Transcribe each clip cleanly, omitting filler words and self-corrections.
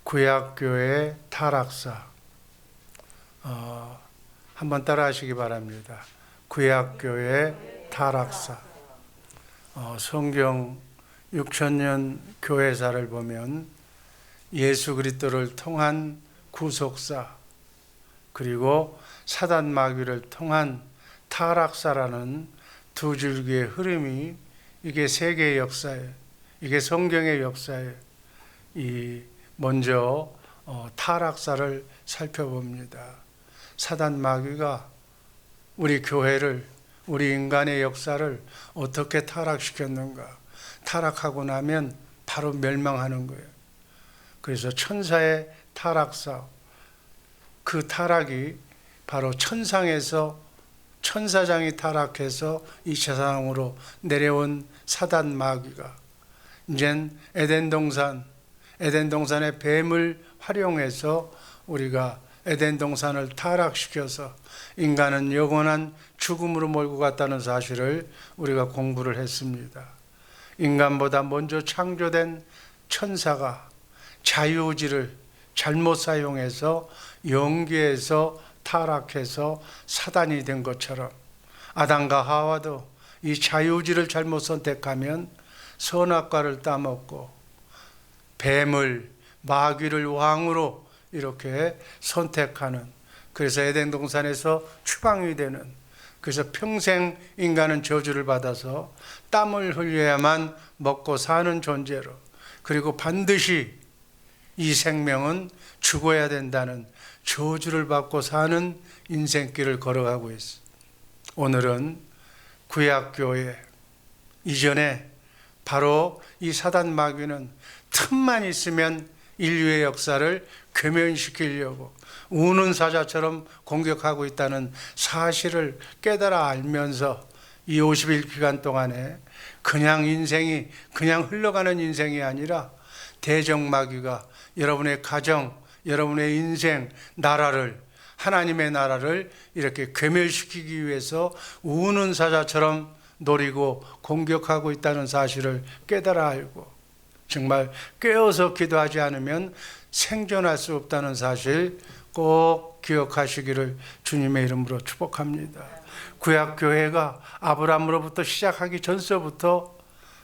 구약교회 타락사. 한번 따라 하시기 바랍니다. 구약교회 타락사. 성경 6,000년 교회사를 보면 예수 그리스도를 통한 구속사, 그리고 사단 마귀를 통한 타락사라는 두 줄기의 흐름이, 이게 세계의 역사예요. 이게 성경의 역사예요. 먼저 타락사를 살펴봅니다. 사단 마귀가 우리 교회를, 우리 인간의 역사를 어떻게 타락시켰는가. 타락하고 나면 바로 멸망하는 거예요. 그래서 천사의 타락사, 그 타락이 바로 천상에서, 천사장이 타락해서 이 세상으로 내려온 사단 마귀가 이젠 에덴 동산의 뱀을 활용해서 우리가 에덴 동산을 타락시켜서 인간은 영원한 죽음으로 몰고 갔다는 사실을 우리가 공부를 했습니다. 인간보다 먼저 창조된 천사가 자유의지를 잘못 사용해서 영계에서 타락해서 사단이 된 것처럼, 아담과 하와도 이 자유의지를 잘못 선택하면 선악과를 따먹고 뱀을, 마귀를 왕으로 이렇게 선택하는, 그래서 에덴 동산에서 추방이 되는, 그래서 평생 인간은 저주를 받아서 땀을 흘려야만 먹고 사는 존재로, 그리고 반드시 이 생명은 죽어야 된다는 저주를 받고 사는 인생길을 걸어가고 있어. 오늘은 구약교회 이전에 바로 이 사단 마귀는 틈만 있으면 인류의 역사를 괴면시키려고 우는 사자처럼 공격하고 있다는 사실을 깨달아 알면서 이 50일 기간 동안에 그냥 인생이 그냥 흘러가는 인생이 아니라 대적 마귀가 여러분의 가정, 여러분의 인생, 나라를, 하나님의 나라를 이렇게 괴멸시키기 위해서 우는 사자처럼 노리고 공격하고 있다는 사실을 깨달아 알고, 정말 깨어서 기도하지 않으면 생존할 수 없다는 사실 꼭 기억하시기를 주님의 이름으로 축복합니다. 구약교회가 아브라함으로부터 시작하기 전서부터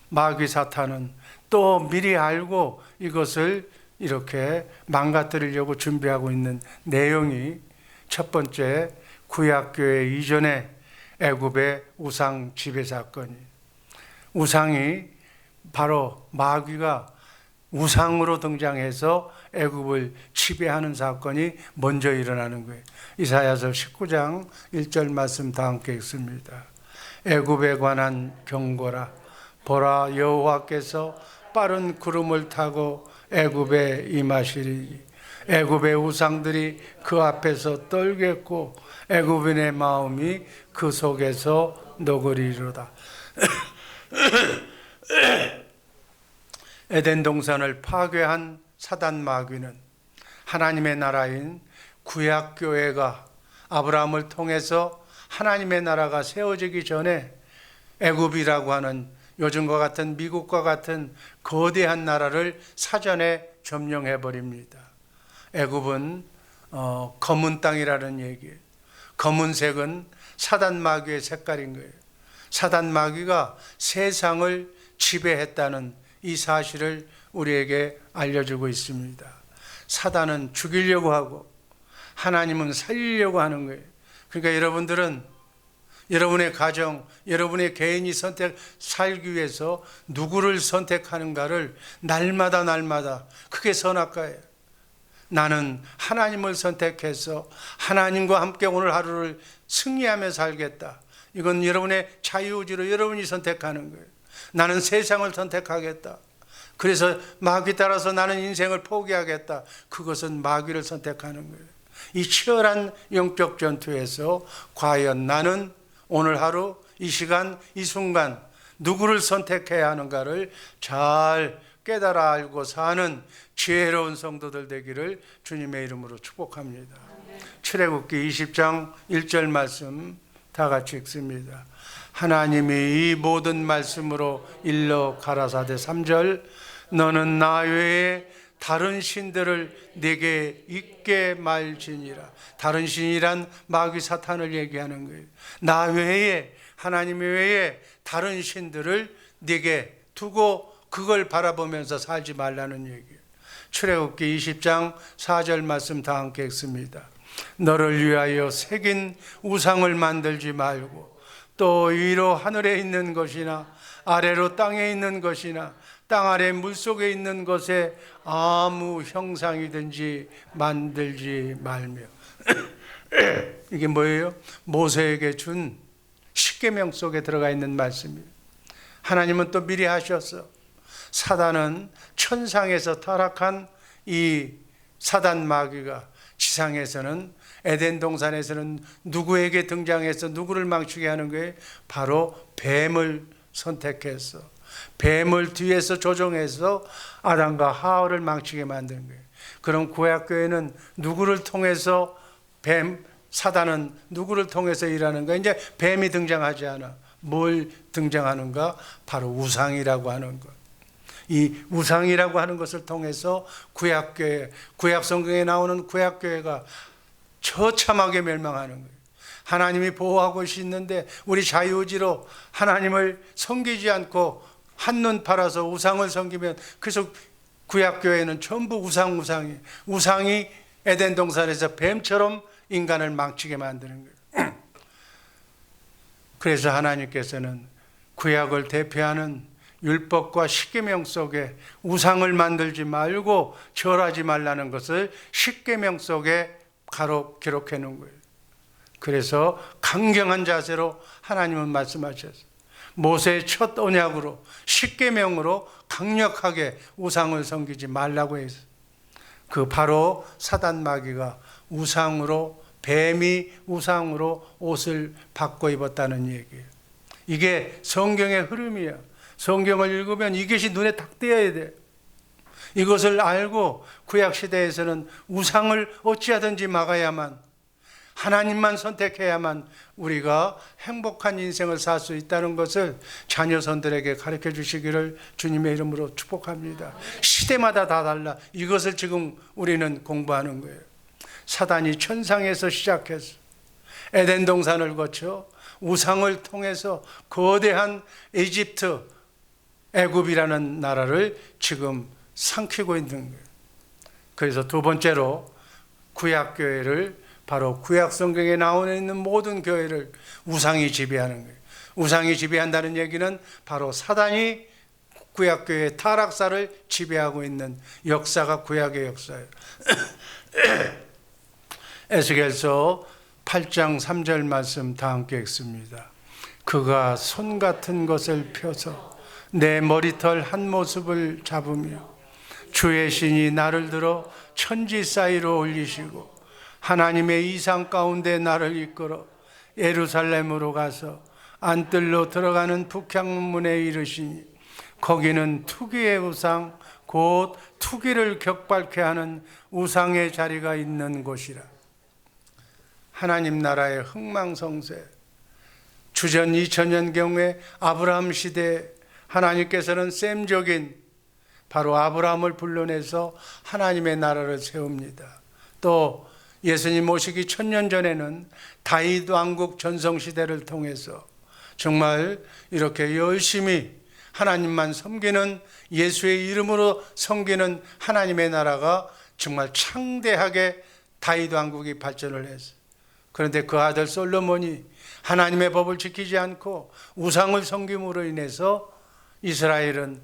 마귀 사탄은 또 미리 알고 이것을 이렇게 망가뜨리려고 준비하고 있는 내용이, 첫 번째, 구약교회 이전에 애굽의 우상 지배 사건이, 우상이 바로 마귀가 우상으로 등장해서 애굽을 지배하는 사건이 먼저 일어나는 거예요. 이사야서 19장 1절 말씀 다 함께 읽습니다. 애굽에 관한 경고라. 보라, 여호와께서 빠른 구름을 타고 애굽에 임하시리니 애굽의 우상들이 그 앞에서 떨겠고 애굽인의 마음이 그 속에서 녹으리로다. 에덴 동산을 파괴한 사단 마귀는 하나님의 나라인 구약교회가 아브라함을 통해서 하나님의 나라가 세워지기 전에 애굽이라고 하는 요즘과 같은 미국과 같은 거대한 나라를 사전에 점령해 버립니다. 애굽은 검은 땅이라는 얘기예요. 검은색은 사단 마귀의 색깔인 거예요. 사단 마귀가 세상을 지배했다는 이 사실을 우리에게 알려주고 있습니다. 사단은 죽이려고 하고 하나님은 살리려고 하는 거예요. 그러니까 여러분들은 여러분의 가정, 여러분의 개인이 살기 위해서 누구를 선택하는가를 날마다 그게 선악과예요. 나는 하나님을 선택해서 하나님과 함께 오늘 하루를 승리하며 살겠다. 이건 여러분의 자유의지로 여러분이 선택하는 거예요. 나는 세상을 선택하겠다. 그래서 마귀 따라서 나는 인생을 포기하겠다. 그것은 마귀를 선택하는 거예요. 이 치열한 영적 전투에서 과연 나는 오늘 하루, 이 시간, 이 순간 누구를 선택해야 하는가를 잘 깨달아 알고 사는 지혜로운 성도들 되기를 주님의 이름으로 축복합니다. 출애굽기 20장 1절 말씀 다 같이 읽습니다. 하나님이 이 모든 말씀으로 일러 가라사대 3절 너는 나 외에 다른 신들을 내게 있게 말지니라. 다른 신이란 마귀 사탄을 얘기하는 거예요. 나 외에, 하나님 외에 다른 신들을 내게 두고 그걸 바라보면서 살지 말라는 얘기예요. 출애굽기 20장 4절 말씀 다 함께 읽습니다. 너를 위하여 새긴 우상을 만들지 말고 또 위로 하늘에 있는 것이나 아래로 땅에 있는 것이나 땅 아래 물속에 있는 것에 아무 형상이든지 만들지 말며. 이게 뭐예요? 모세에게 준 십계명 속에 들어가 있는 말씀이에요. 하나님은 또 미리 하셨어. 사단은 천상에서 타락한 이 사단 마귀가 지상에서는, 에덴 동산에서는 누구에게 등장해서 누구를 망치게 하는 거예요? 바로 뱀을 선택해서, 뱀을 뒤에서 조종해서 아담과 하와를 망치게 만든 거예요. 그럼 구약교회는 누구를 통해서 사단은 누구를 통해서 일하는가? 이제 뱀이 등장하지 않아. 뭘 등장하는가? 바로 우상이라고 하는 것. 이 우상이라고 하는 것을 통해서 구약교회, 구약성경에 나오는 구약교회가 처참하게 멸망하는 거예요. 하나님이 보호하고 있는데 우리 자유의지로 하나님을 섬기지 않고 한눈 팔아서 우상을 섬기면, 그래서 구약교회는 전부 우상이, 우상이 에덴 동산에서 뱀처럼 인간을 망치게 만드는 거예요. 그래서 하나님께서는 구약을 대표하는 율법과 십계명 속에 우상을 만들지 말고 절하지 말라는 것을 십계명 속에 가로 기록해 놓은 거예요. 그래서 강경한 자세로 하나님은 말씀하셨어요. 모세의 첫 언약으로 십계명으로 강력하게 우상을 섬기지 말라고 했어요. 그 바로 사단 마귀가 우상으로, 뱀이 우상으로 옷을 바꿔 입었다는 얘기예요. 이게 성경의 흐름이야. 성경을 읽으면 이것이 눈에 딱 띄어야 돼. 이것을 알고 구약시대에서는 우상을 어찌하든지 막아야만, 하나님만 선택해야만 우리가 행복한 인생을 살 수 있다는 것을 자녀선들에게 가르쳐 주시기를 주님의 이름으로 축복합니다. 시대마다 다 달라. 이것을 지금 우리는 공부하는 거예요. 사단이 천상에서 시작해서 에덴 동산을 거쳐 우상을 통해서 거대한 이집트, 애굽이라는 나라를 지금 삼키고 있는 거예요. 그래서 두 번째로 구약교회를, 바로 구약성경에 나와 있는 모든 교회를 우상이 지배하는 거예요. 우상이 지배한다는 얘기는 바로 사단이 구약교회의 타락사를 지배하고 있는 역사가 구약의 역사예요. 에스겔서 8장 3절 말씀 다 함께 읽습니다. 그가 손 같은 것을 펴서 내 머리털 한 모습을 잡으며 주의 신이 나를 들어 천지 사이로 올리시고 하나님의 이상 가운데 나를 이끌어 예루살렘으로 가서 안뜰로 들어가는 북향문에 이르시니 거기는 투기의 우상, 곧 투기를 격발케 하는 우상의 자리가 있는 곳이라. 하나님 나라의 흥망성쇠, 주전 2000년경에 아브라함 시대에 하나님께서는 셈적인 바로 아브라함을 불러내서 하나님의 나라를 세웁니다. 또 예수님 오시기 1000년 전에는 다윗 왕국 전성시대를 통해서 정말 이렇게 열심히 하나님만 섬기는, 예수의 이름으로 섬기는 하나님의 나라가 정말 창대하게 다윗 왕국이 발전을 했어요. 그런데 그 아들 솔로몬이 하나님의 법을 지키지 않고 우상을 섬김으로 인해서 이스라엘은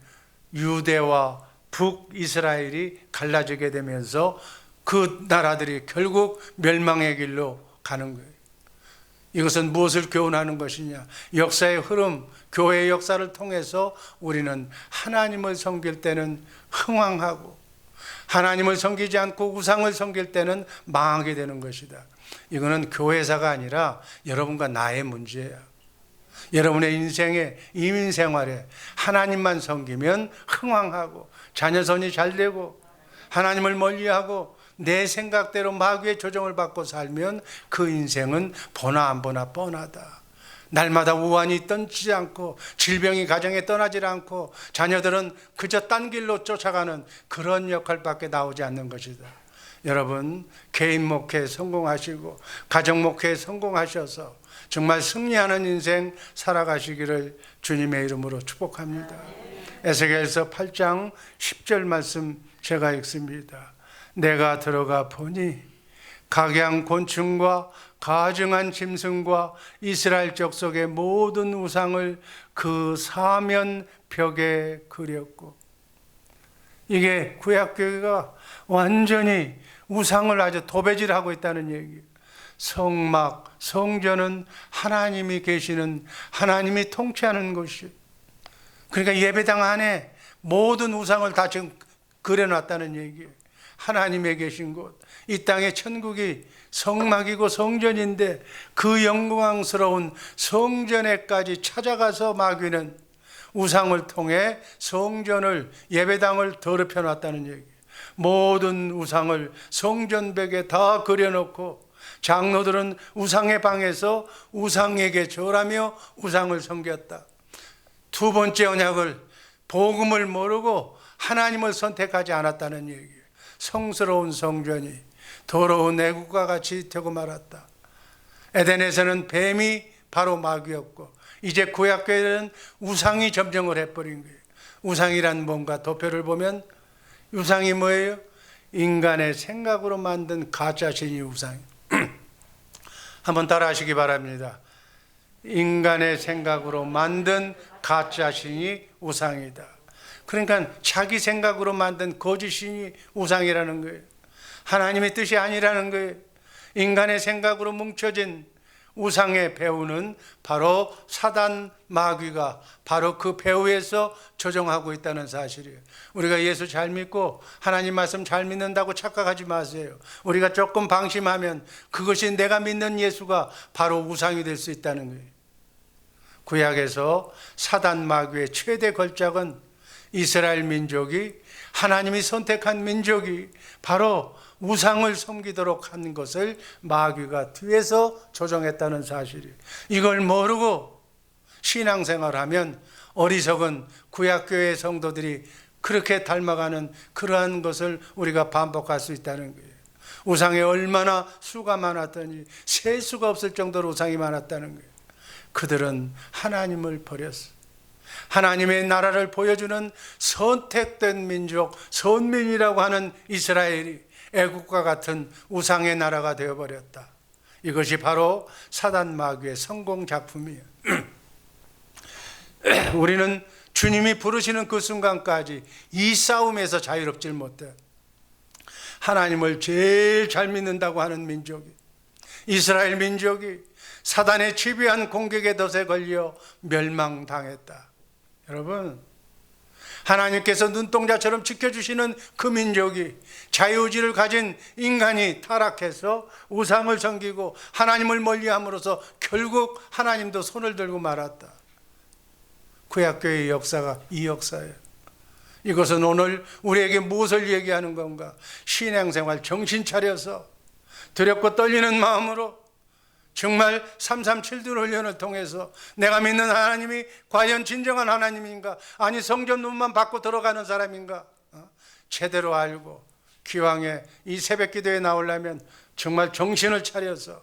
유대와 북이스라엘이 갈라지게 되면서 그 나라들이 결국 멸망의 길로 가는 거예요. 이것은 무엇을 교훈하는 것이냐? 역사의 흐름, 교회의 역사를 통해서 우리는 하나님을 섬길 때는 흥왕하고 하나님을 섬기지 않고 우상을 섬길 때는 망하게 되는 것이다. 이거는 교회사가 아니라 여러분과 나의 문제야. 여러분의 인생에, 이민생활에 하나님만 섬기면 흥왕하고 자녀선이 잘 되고 하나님을 멀리하고 내 생각대로 마귀의 조정을 받고 살면 그 인생은 보나 안 보나 뻔하다. 날마다 우환이 떠지지 않고 질병이 가정에 떠나지 않고 자녀들은 그저 딴 길로 쫓아가는 그런 역할밖에 나오지 않는 것이다. 여러분, 개인 목회에 성공하시고 가정 목회에 성공하셔서 정말 승리하는 인생 살아가시기를 주님의 이름으로 축복합니다. 에스겔서 8장 10절 말씀 제가 읽습니다. 내가 들어가 보니 각양 곤충과 가증한 짐승과 이스라엘 족속의 모든 우상을 그 사면 벽에 그렸고, 이게 구약교회가 완전히 우상을 아주 도배질하고 있다는 얘기예요. 성막, 성전은 하나님이 계시는, 하나님이 통치하는 곳이에요. 그러니까 예배당 안에 모든 우상을 다 지금 그려놨다는 얘기예요. 하나님의 계신 곳, 이 땅의 천국이 성막이고 성전인데 그 영광스러운 성전에까지 찾아가서 마귀는 우상을 통해 성전을, 예배당을 더럽혀 놨다는 얘기예요. 모든 우상을 성전벽에 다 그려놓고 장로들은 우상의 방에서 우상에게 절하며 우상을 섬겼다. 두 번째 언약을, 복음을 모르고 하나님을 선택하지 않았다는 얘기예요. 성스러운 성전이 더러운 애국과 같이 되고 말았다. 에덴에서는 뱀이 바로 마귀였고, 이제 구약교회는 우상이 점령을 해버린 거예요. 우상이란 뭔가 도표를 보면 우상이 뭐예요? 인간의 생각으로 만든 가짜신이 우상이에요. 한번 따라 하시기 바랍니다. 인간의 생각으로 만든 가짜신이 우상이다. 그러니까 자기 생각으로 만든 거짓신이 우상이라는 거예요. 하나님의 뜻이 아니라는 거예요. 인간의 생각으로 뭉쳐진 우상의 배후는 바로 사단 마귀가 바로 그 배후에서 조종하고 있다는 사실이에요. 우리가 예수 잘 믿고 하나님 말씀 잘 믿는다고 착각하지 마세요. 우리가 조금 방심하면 그것이 내가 믿는 예수가 바로 우상이 될 수 있다는 거예요. 구약에서 사단 마귀의 최대 걸작은 이스라엘 민족이, 하나님이 선택한 민족이 바로 우상을 섬기도록 한 것을 마귀가 뒤에서 조정했다는 사실이에요. 이걸 모르고 신앙생활하면 어리석은 구약교회 성도들이 그렇게 닮아가는 그러한 것을 우리가 반복할 수 있다는 거예요. 우상에 얼마나 수가 많았더니 셀 수가 없을 정도로 우상이 많았다는 거예요. 그들은 하나님을 버렸어. 하나님의 나라를 보여주는 선택된 민족, 선민이라고 하는 이스라엘이 애국과 같은 우상의 나라가 되어버렸다. 이것이 바로 사단 마귀의 성공 작품이에요. 우리는 주님이 부르시는 그 순간까지 이 싸움에서 자유롭질 못해. 하나님을 제일 잘 믿는다고 하는 민족이, 이스라엘 민족이 사단의 집요한 공격의 덫에 걸려 멸망당했다. 여러분, 하나님께서 눈동자처럼 지켜주시는 그 민족이, 자유의지를 가진 인간이 타락해서 우상을 섬기고 하나님을 멀리함으로써 결국 하나님도 손을 들고 말았다. 구약교회의 역사가 이 역사예요. 이것은 오늘 우리에게 무엇을 얘기하는 건가? 신앙생활 정신 차려서 두렵고 떨리는 마음으로 정말 337도 훈련을 통해서 내가 믿는 하나님이 과연 진정한 하나님인가? 아니 성전 문만 받고 들어가는 사람인가? 제대로 알고 기왕에 이 새벽 기도에 나오려면 정말 정신을 차려서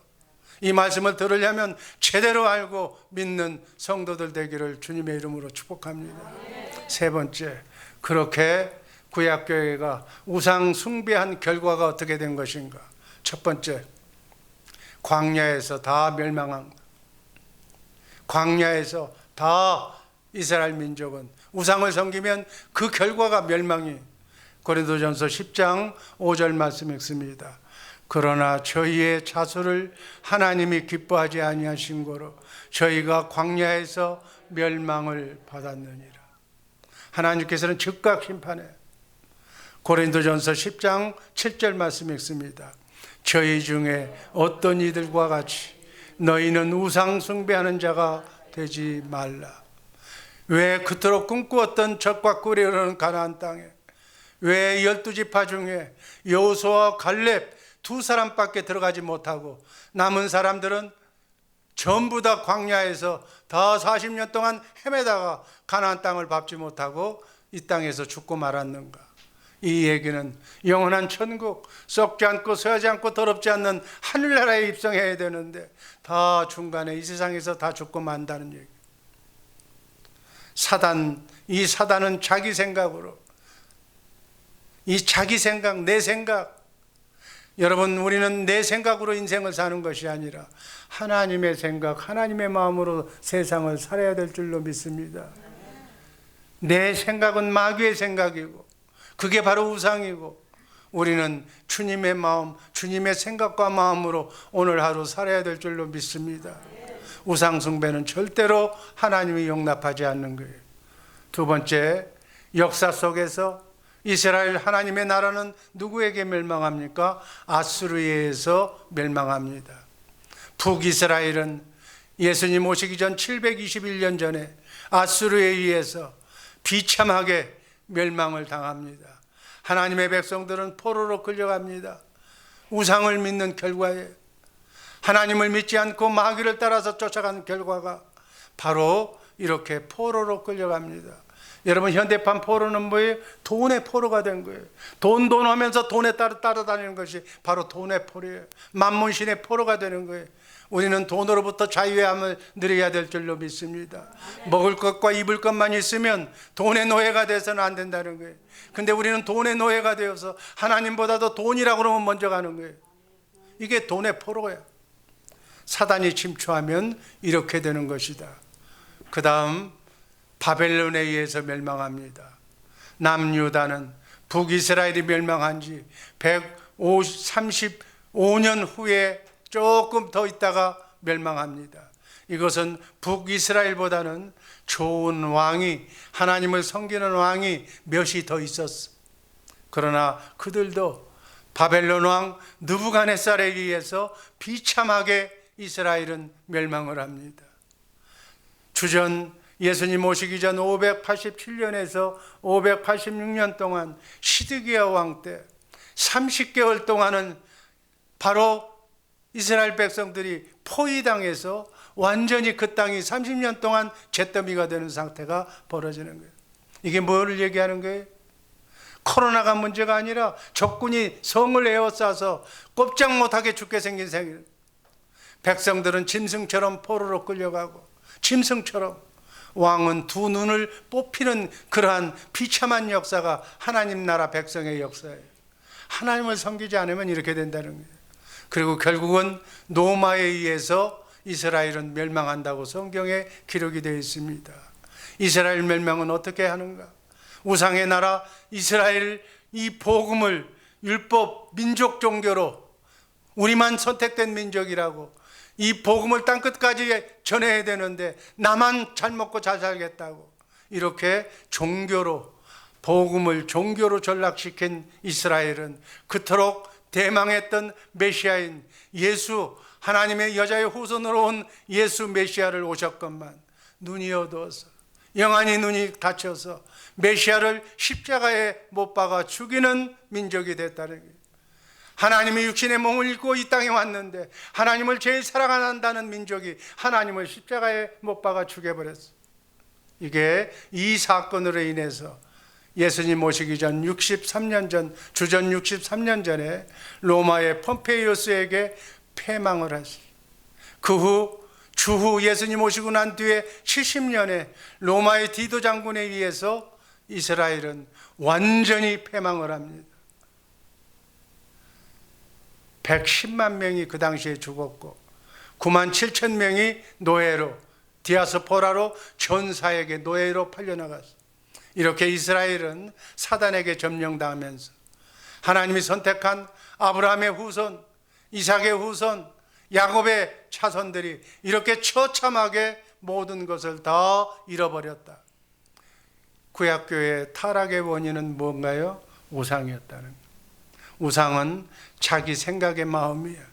이 말씀을 들으려면 제대로 알고 믿는 성도들 되기를 주님의 이름으로 축복합니다. 세 번째, 그렇게 구약교회가 우상 숭배한 결과가 어떻게 된 것인가? 첫 번째, 광야에서 다 멸망한 것. 광야에서 다 이스라엘 민족은 우상을 섬기면 그 결과가 멸망이. 고린도전서 10장 5절 말씀 읽습니다. 그러나 저희의 자수를 하나님이 기뻐하지 아니하신 거로 저희가 광야에서 멸망을 받았느니라. 하나님께서는 즉각 심판해. 고린도전서 10장 7절 말씀 읽습니다. 저희 중에 어떤 이들과 같이 너희는 우상 숭배하는 자가 되지 말라. 왜 그토록 꿈꾸었던 젖과 꿀이 흐르는 가나안 땅에, 왜 12지파 중에 여호수아와 갈렙 두 사람밖에 들어가지 못하고 남은 사람들은 전부 다 광야에서 다 40년 동안 헤매다가 가나안 땅을 밟지 못하고 이 땅에서 죽고 말았는가? 이 얘기는 영원한 천국, 썩지 않고 쇠하지 않고 더럽지 않는 하늘나라에 입성해야 되는데 다 중간에 이 세상에서 다 죽고 만다는 얘기. 이 사단은 자기 생각으로, 이 자기 생각, 내 생각, 여러분, 우리는 내 생각으로 인생을 사는 것이 아니라 하나님의 생각, 하나님의 마음으로 세상을 살아야 될 줄로 믿습니다. 내 생각은 마귀의 생각이고 그게 바로 우상이고, 우리는 주님의 마음, 주님의 생각과 마음으로 오늘 하루 살아야 될 줄로 믿습니다. 우상 숭배는 절대로 하나님이 용납하지 않는 거예요. 두 번째, 역사 속에서 이스라엘 하나님의 나라는 누구에게 멸망합니까? 아수르에 의해서 멸망합니다. 북이스라엘은 예수님 오시기 전 721년 전에 아수르에 의해서 비참하게 멸망을 당합니다. 하나님의 백성들은 포로로 끌려갑니다. 우상을 믿는 결과에, 하나님을 믿지 않고 마귀를 따라서 쫓아간 결과가 바로 이렇게 포로로 끌려갑니다. 여러분, 현대판 포로는 뭐예요? 돈의 포로가 된 거예요. 돈 하면서 돈에 따라다니는 것이 바로 돈의 포로예요. 만문신의 포로가 되는 거예요. 우리는 돈으로부터 자유함을 누려야 될 줄로 믿습니다. 먹을 것과 입을 것만 있으면 돈의 노예가 돼서는 안 된다는 거예요. 근데 우리는 돈의 노예가 되어서 하나님보다도 돈이라고 그러면 먼저 가는 거예요. 이게 돈의 포로야. 사단이 침투하면 이렇게 되는 것이다. 그 다음, 바벨론에 의해서 멸망합니다. 남유다는 북이스라엘이 멸망한 지 135년 후에 조금 더 있다가 멸망합니다. 이것은 북이스라엘보다는 좋은 왕이, 하나님을 섬기는 왕이 몇이 더 있었어. 그러나 그들도 바벨론 왕 느부갓네살에 의해서 비참하게 이스라엘은 멸망을 합니다. 주전 예수님 오시기 전 587년에서 586년 동안 시드기야 왕 때 30개월 동안은 바로 이스라엘 백성들이 포위당해서 완전히 그 땅이 30년 동안 잿더미가 되는 상태가 벌어지는 거예요. 이게 뭐를 얘기하는 거예요? 코로나가 문제가 아니라 적군이 성을 에워싸서 꼼짝 못하게 죽게 생긴 생일. 백성들은 짐승처럼 포로로 끌려가고, 짐승처럼 왕은 두 눈을 뽑히는 그러한 비참한 역사가 하나님 나라 백성의 역사예요. 하나님을 섬기지 않으면 이렇게 된다는 거예요. 그리고 결국은 노마에 의해서 이스라엘은 멸망한다고 성경에 기록이 되어 있습니다. 이스라엘 멸망은 어떻게 하는가? 우상의 나라 이스라엘, 이 복음을 율법 민족 종교로, 우리만 선택된 민족이라고 이 복음을 땅끝까지 전해야 되는데 나만 잘 먹고 잘 살겠다고 이렇게 종교로, 복음을 종교로 전락시킨 이스라엘은 그토록 대망했던 메시아인 예수, 하나님의 여자의 후손으로 온 예수 메시아를 오셨건만 눈이 어두워서, 영안이 눈이 닫혀서 메시아를 십자가에 못 박아 죽이는 민족이 됐다는 거예요. 하나님이 육신의 몸을 입고 이 땅에 왔는데 하나님을 제일 사랑한다는 민족이 하나님을 십자가에 못 박아 죽여버렸어. 이게 이 사건으로 인해서 예수님 오시기 전 63년 전, 주전 63년 전에 로마의 폼페이오스에게 패망을 하시. 주후 예수님 오시고 난 뒤에 70년에 로마의 디도 장군에 의해서 이스라엘은 완전히 패망을 합니다. 110만 명이 그 당시에 죽었고 9만 7천 명이 노예로, 디아스포라로 전사에게 노예로 팔려나갔어. 이렇게 이스라엘은 사단에게 점령당하면서 하나님이 선택한 아브라함의 후손, 이삭의 후손, 야곱의 차손들이 이렇게 처참하게 모든 것을 다 잃어버렸다. 구약교회의 타락의 원인은 뭔가요? 우상이었다는 거예요. 우상은 자기 생각의 마음이에요.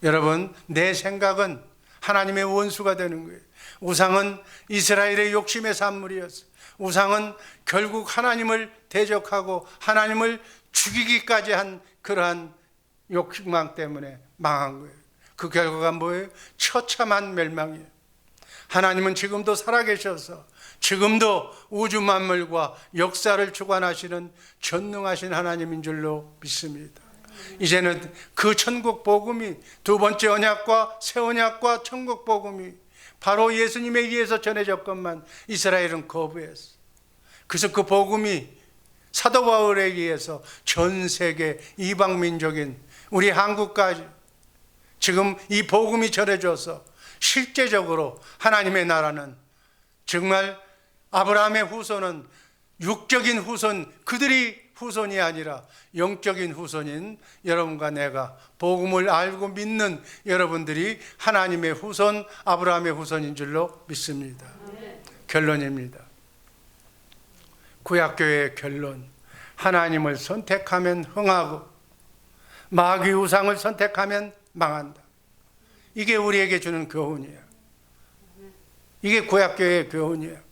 여러분, 내 생각은 하나님의 원수가 되는 거예요. 우상은 이스라엘의 욕심의 산물이었어요. 우상은 결국 하나님을 대적하고 하나님을 죽이기까지 한 그러한 욕망 때문에 망한 거예요. 그 결과가 뭐예요? 처참한 멸망이에요. 하나님은 지금도 살아계셔서 지금도 우주 만물과 역사를 주관하시는 전능하신 하나님인 줄로 믿습니다. 이제는 그 천국 복음이, 두 번째 언약과 새 언약과 천국 복음이 바로 예수님에 의해서 전해졌건만 이스라엘은 거부했어. 그래서 그 복음이 사도 바울에 의해서 전 세계 이방 민족인 우리 한국까지 지금 이 복음이 전해져서 실제적으로 하나님의 나라는 정말 아브라함의 후손은 육적인 후손, 그들이 후손이 아니라 영적인 후손인 여러분과 내가, 복음을 알고 믿는 여러분들이 하나님의 후손, 아브라함의 후손인 줄로 믿습니다. 결론입니다. 구약교회의 결론, 하나님을 선택하면 흥하고 마귀 우상을 선택하면 망한다. 이게 우리에게 주는 교훈이에요. 이게 구약교회의 교훈이에요.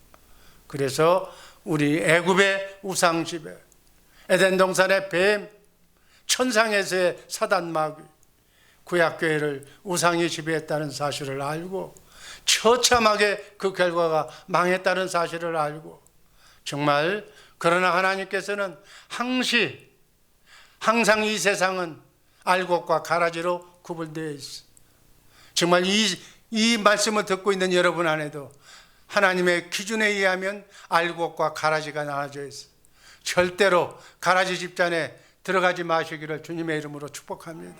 그래서 우리 애굽의 우상 지배, 에덴 동산의 뱀, 천상에서의 사단 마귀, 구약교회를 우상이 지배했다는 사실을 알고 처참하게 그 결과가 망했다는 사실을 알고, 정말 그러나 하나님께서는 항상 이 세상은 알곡과 가라지로 구분되어 있어. 정말 이 말씀을 듣고 있는 여러분 안에도 하나님의 기준에 의하면 알곡과 가라지가 나눠져 있어. 절대로 가라지 집단에 들어가지 마시기를 주님의 이름으로 축복합니다.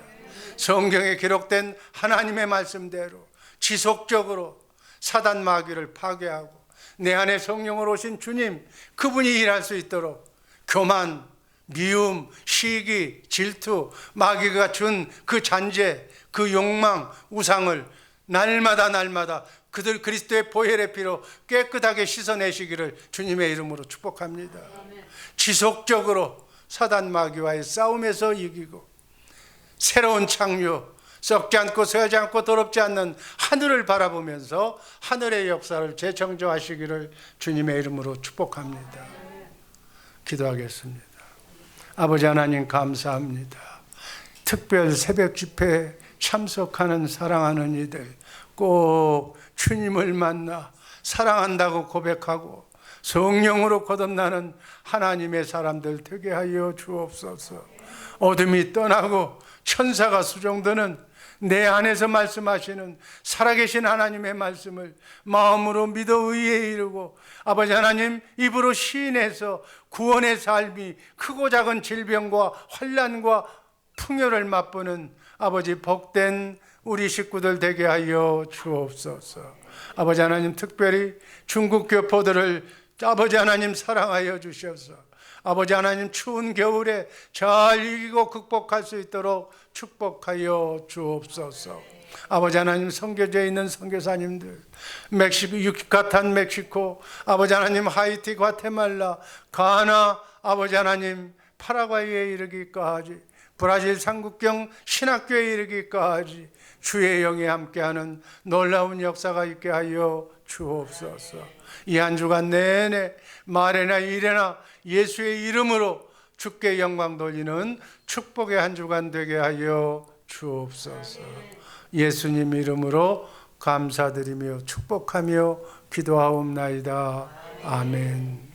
성경에 기록된 하나님의 말씀대로 지속적으로 사단 마귀를 파괴하고 내 안에 성령으로 오신 주님, 그분이 일할 수 있도록 교만, 미움, 시기, 질투, 마귀가 준 그 잔재, 그 욕망, 우상을 날마다 그들 그리스도의 보혈의 피로 깨끗하게 씻어내시기를 주님의 이름으로 축복합니다. 지속적으로 사단 마귀와의 싸움에서 이기고 새로운 창조, 썩지 않고 쇠하지 않고 더럽지 않는 하늘을 바라보면서 하늘의 역사를 재창조하시기를 주님의 이름으로 축복합니다. 기도하겠습니다. 아버지 하나님, 감사합니다. 특별 새벽 집회에 참석하는 사랑하는 이들, 꼭 주님을 만나 사랑한다고 고백하고 성령으로 거듭나는 하나님의 사람들 되게 하여 주옵소서. 어둠이 떠나고 천사가 수종드는 내 안에서 말씀하시는 살아계신 하나님의 말씀을 마음으로 믿어 의에 이르고, 아버지 하나님, 입으로 시인해서 구원의 삶이 크고 작은 질병과 환난과 풍요를 맛보는 아버지 복된 우리 식구들 되게 하여 주옵소서. 아버지 하나님, 특별히 중국 교포들을 아버지 하나님 사랑하여 주셔서 아버지 하나님, 추운 겨울에 잘 이기고 극복할 수 있도록 축복하여 주옵소서. 아버지 하나님, 선교지에 있는 선교사님들, 유카탄 멕시코, 아버지 하나님, 하이티, 과테말라, 가나, 아버지 하나님, 파라과이에 이르기까지, 브라질 삼국경 신학교에 이르기까지 주의 영에 함께하는 놀라운 역사가 있게 하여 주옵소서. 이 한 주간 내내 말에나 일에나 예수의 이름으로 주께 영광 돌리는 축복의 한 주간 되게 하여 주옵소서. 예수님 이름으로 감사드리며 축복하며 기도하옵나이다. 아멘.